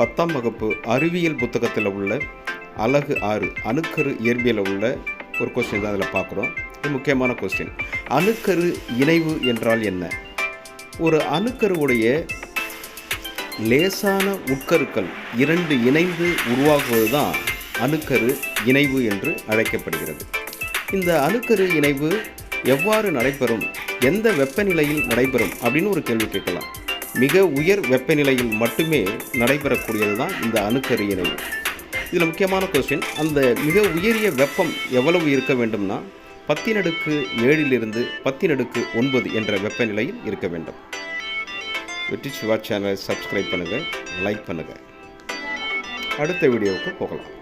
10ஆம் வகுப்பு அறிவியல் புத்தகத்தில் உள்ள அலகு 6 அணுக்கரு இயற்பியலில் உள்ள ஒரு கொஸ்டின் தான் அதில் பார்க்குறோம். இது முக்கியமான கொஸ்டின். அணுக்கரு இணைவு என்றால் என்ன? ஒரு அணுக்கருவுடைய லேசான உட்கருக்கள் 2 இணைந்து உருவாகுவது தான் அணுக்கரு இணைவு என்று அழைக்கப்படுகிறது. இந்த அணுக்கரு இணைவு எவ்வாறு நடைபெறும், எந்த வெப்பநிலையில் நடைபெறும் அப்படின்னு ஒரு கேள்வி கேட்கலாம். மிக உயர் வெப்பநிலையில் மட்டுமே நடைபெறக்கூடியது தான் இந்த அணுக்கரு இணைவு. இதில் முக்கியமான கொஸ்டின், அந்த மிக உயரிய வெப்பம் எவ்வளவு இருக்க வேண்டும்னா 10⁻7 10⁻9 என்ற வெப்பநிலையில் இருக்க வேண்டும். வெற்றி சிவா சேனலை சப்ஸ்கிரைப் பண்ணுங்கள், லைக் பண்ணுங்கள். அடுத்த வீடியோவுக்கு போகலாம்.